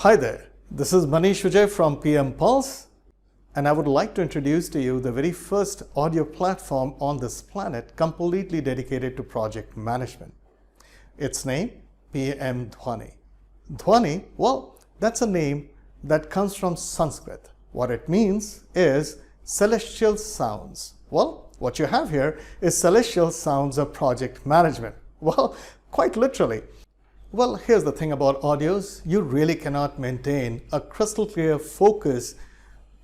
Hi there, this is Maneesh Vijaya from PM Pulse, and I would like to introduce to you the very first audio platform on this planet completely dedicated to project management. Its name, PM Dhwani. Dhwani, well, that's a name that comes from Sanskrit. What it means is celestial sounds. Well, what you have here is celestial sounds of project management. Well, quite literally. Well, here's the thing about audios. You really cannot maintain a crystal clear focus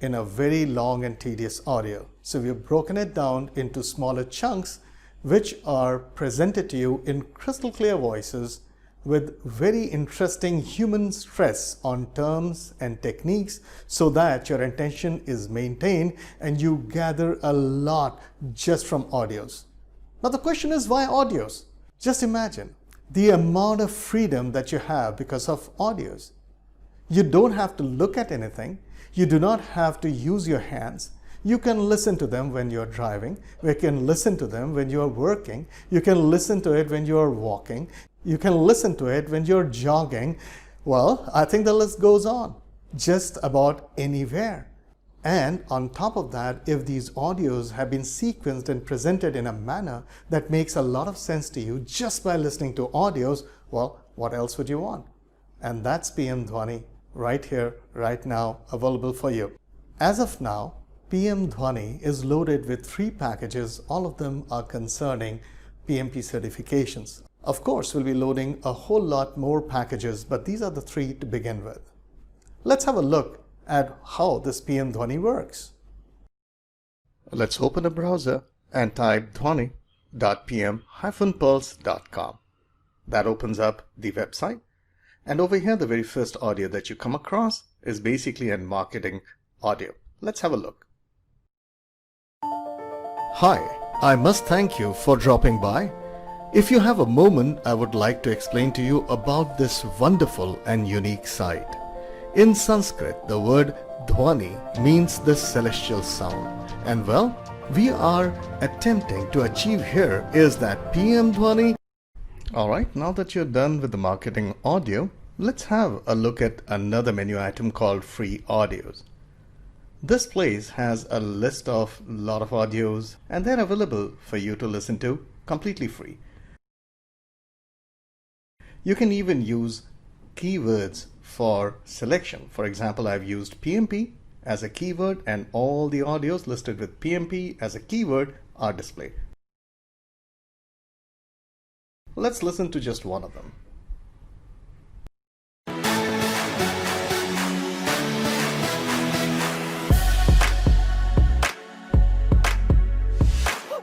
in a very long and tedious audio. So we've broken it down into smaller chunks which are presented to you in crystal clear voices with very interesting human stress on terms and techniques so that your attention is maintained and you gather a lot just from audios. Now the question is, why audios? Just imagine the amount of freedom that you have because of audios. You don't have to look at anything. You do not have to use your hands. You can listen to them when you're driving. You can listen to them when you're working. You can listen to it when you're walking. You can listen to it when you're jogging. Well, I think the list goes on. Just about anywhere. And on top of that, if these audios have been sequenced and presented in a manner that makes a lot of sense to you just by listening to audios, well, what else would you want? And that's PM Dhwani right here, right now, available for you. As of now, PM Dhwani is loaded with 3 packages. All of them are concerning PMP certifications. Of course, we'll be loading a whole lot more packages, but these are the 3 to begin with. Let's have a look at how this PM Dhwani works. Let's open a browser and type dhwani.pm-pulse.com. That opens up the website. And over here, the very first audio that you come across is basically a marketing audio. Let's have a look. Hi, I must thank you for dropping by. If you have a moment, I would like to explain to you about this wonderful and unique site. In Sanskrit, the word Dhwani means the celestial sound. And well, we are attempting to achieve here is that PM Dhwani. Alright, now that you're done with the marketing audio, let's have a look at another menu item called free audios. This place has a list of a lot of audios and they're available for you to listen to completely free. You can even use keywords for selection. For example, I've used PMP as a keyword and all the audios listed with PMP as a keyword are displayed. Let's listen to just one of them.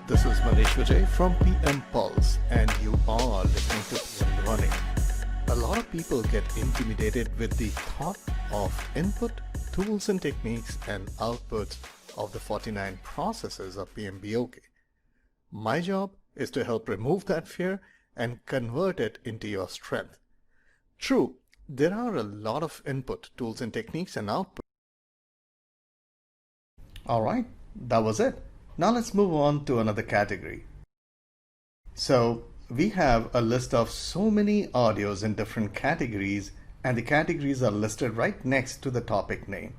This is Maneesh Vijay from PM Pulse and you are listening to PM Dhwani. A lot of people get intimidated with the thought of input, tools and techniques and outputs of the 49 processes of PMBOK. My job is to help remove that fear and convert it into your strength. True, there are a lot of input, tools and techniques and output. Alright, that was it. Now let's move on to another category. So, we have a list of so many audios in different categories and the categories are listed right next to the topic name.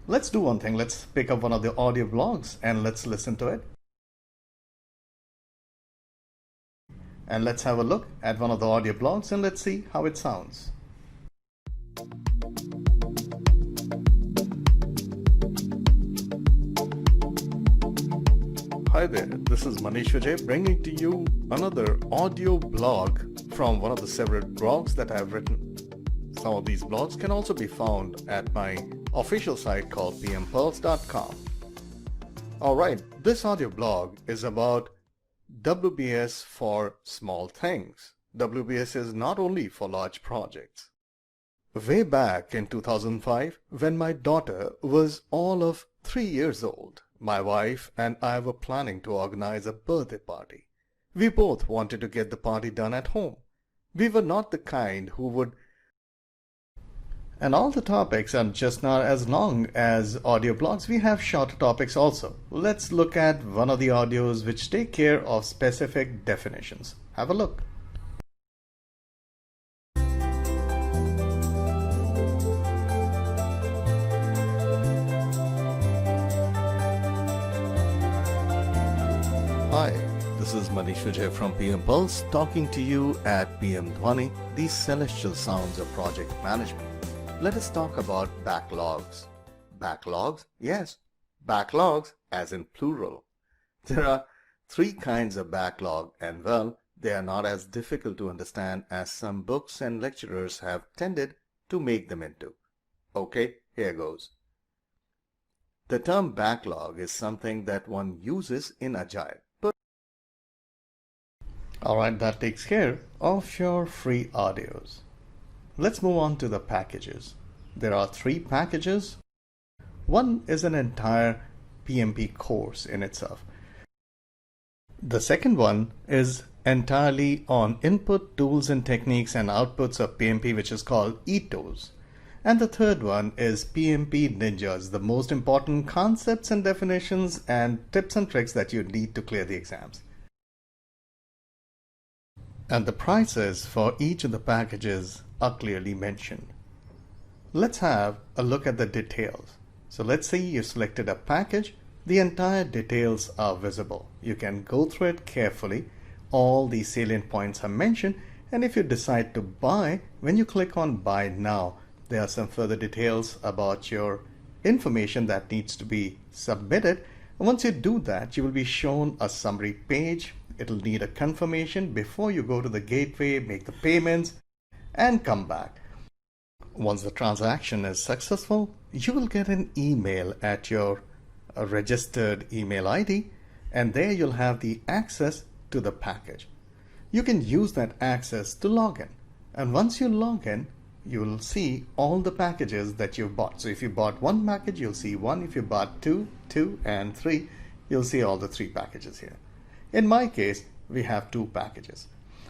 Let's do one thing. Let's pick up one of the audio blogs and let's listen to it. And let's have a look at one of the audio blogs and let's see how it sounds. Hi there, this is Maneesh Vijay bringing to you another audio blog from one of the several blogs that I have written. Some of these blogs can also be found at my official site called pmpulse.com. Alright, this audio blog is about WBS for small things. WBS is not only for large projects. Way back in 2005, when my daughter was all of 3 years old, my wife and I were planning to organize a birthday party. We both wanted to get the party done at home. We were not the kind who would... And all the topics are just not as long as audio blogs. We have shorter topics also. Let's look at one of the audios which take care of specific definitions. Have a look. this is Maneesh Vijaya from PM Pulse talking to you at PM Dhwani, the celestial sounds of project management. Let us talk about backlogs. Backlogs? Yes, backlogs as in plural. There are three kinds of backlog and well, they are not as difficult to understand as some books and lecturers have tended to make them into. Okay, here goes. The term backlog is something that one uses in Agile. Alright, that takes care of your free audios. Let's move on to the packages. There are three packages. One is an entire PMP course in itself. The second one is entirely on input, tools and techniques and outputs of PMP, which is called ETOs. And the third one is PMP Ninjas, the most important concepts and definitions and tips and tricks that you need to clear the exams. And the prices for each of the packages are clearly mentioned. Let's have a look at the details. So let's say you selected a package. The entire details are visible. You can go through it carefully. All the salient points are mentioned, and if you decide to buy, when you click on buy now, there are some further details about your information that needs to be submitted. And once you do that, you will be shown a summary page. It'll need a confirmation before you go to the gateway, make the payments, and come back. Once the transaction is successful, you will get an email at your registered email ID, and there you'll have the access to the package. You can use that access to log in, and once you log in, you will see all the packages that you've bought. So if you bought one package, you'll see one. If you bought two, and three, you'll see all the three packages here. In my case, we have two packages.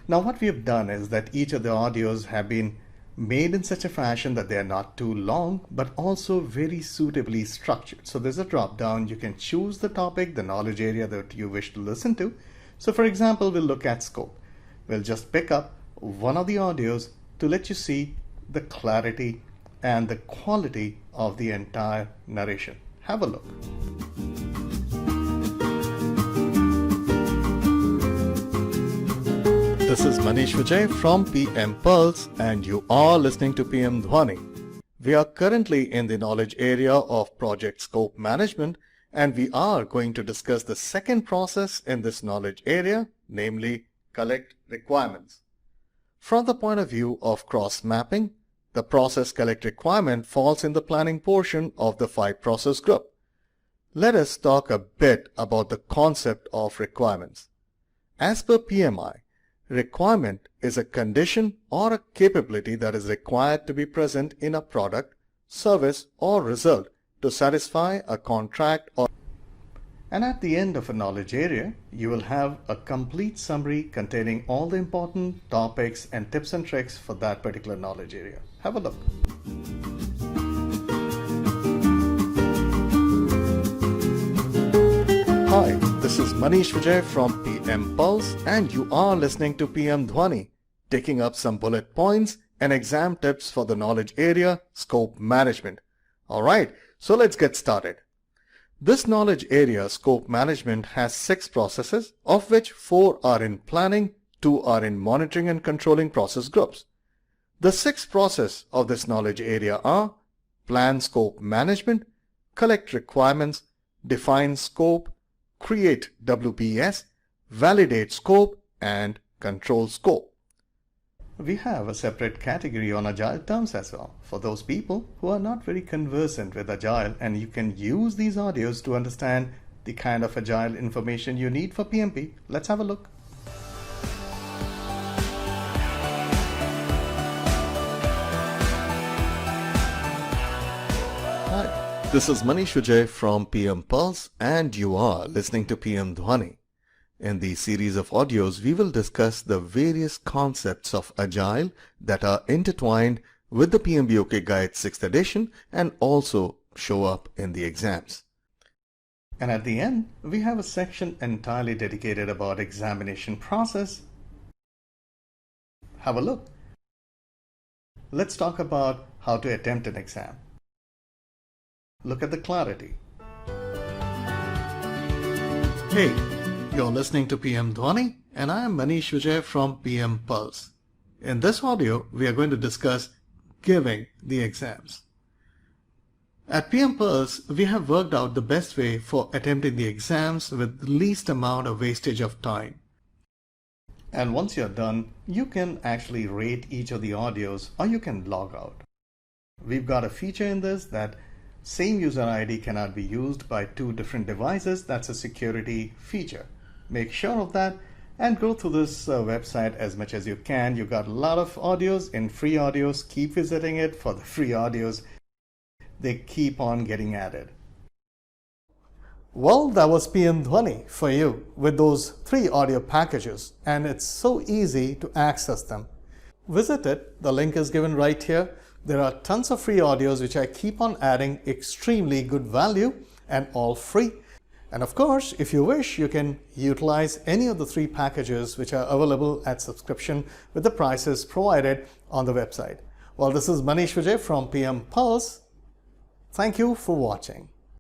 Now what we have done is that each of the audios have been made in such a fashion that they are not too long, but also very suitably structured. So there's a drop down. You can choose the topic, the knowledge area that you wish to listen to. So for example, we'll look at scope. We'll just pick up one of the audios to let you see the clarity and the quality of the entire narration. Have a look. This is Maneesh Vijay from PM Pulse, and you are listening to PM Dhwani. We are currently in the knowledge area of project scope management, and we are going to discuss the second process in this knowledge area, namely collect requirements. From the point of view of cross-mapping, the process collect requirement falls in the planning portion of the 5-process group. Let us talk a bit about the concept of requirements. As per PMI, requirement is a condition or a capability that is required to be present in a product, service or result to satisfy a contract or. And at the end of a knowledge area, you will have a complete summary containing all the important topics and tips and tricks for that particular knowledge area. Have a look. Hi, this is Maneesh Vijay from PM Pulse, and you are listening to PM Dhwani, taking up some bullet points and exam tips for the knowledge area, scope management. Alright, so let's get started. This knowledge area, scope management, has 6 processes, of which 4 are in planning, 2 are in monitoring and controlling process groups. The 6 processes of this knowledge area are plan scope management, collect requirements, define scope, create WBS, validate scope, and control scope. We have a separate category on Agile terms as well for those people who are not very conversant with Agile, and you can use these audios to understand the kind of Agile information you need for PMP. Let's have a look. Hi, this is Maneesh Vijay from PM Pulse, and you are listening to PM Dhwani. In the series of audios, we will discuss the various concepts of Agile that are intertwined with the PMBOK Guide 6th edition and also show up in the exams. And at the end, we have a section entirely dedicated about examination process. Have a look. Let's talk about how to attempt an exam. Look at the clarity. Hey, You're listening to PM Dhwani and I am Maneesh Vijaya from PM Pulse. In this audio, we are going to discuss giving the exams. At PM Pulse, we have worked out the best way for attempting the exams with the least amount of wastage of time. And once you're done, you can actually rate each of the audios or you can log out. We've got a feature in this that same user ID cannot be used by two different devices. That's a security feature. Make sure of that and go through this website as much as you can. You've got a lot of audios in free audios. Keep visiting it for the free audios. They keep on getting added. Well, that was PM Dhwani for you with those 3 audio packages, and it's so easy to access them. Visit it. The link is given right here. There are tons of free audios which I keep on adding, extremely good value and all free. And of course, if you wish, you can utilize any of the 3 packages which are available at subscription with the prices provided on the website. Well, this is Maneesh Vijay from PM Pulse. Thank you for watching.